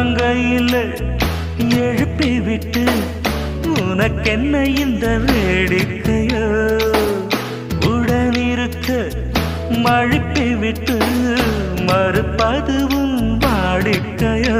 உள்ளங்கையில் எழுப்பி விட்டு உனக்கென்ன இந்த வேடிக்கையோ உடனிருக்க மழுப்பி விட்டு மறுப்பதுவும் வாடிக்கையோ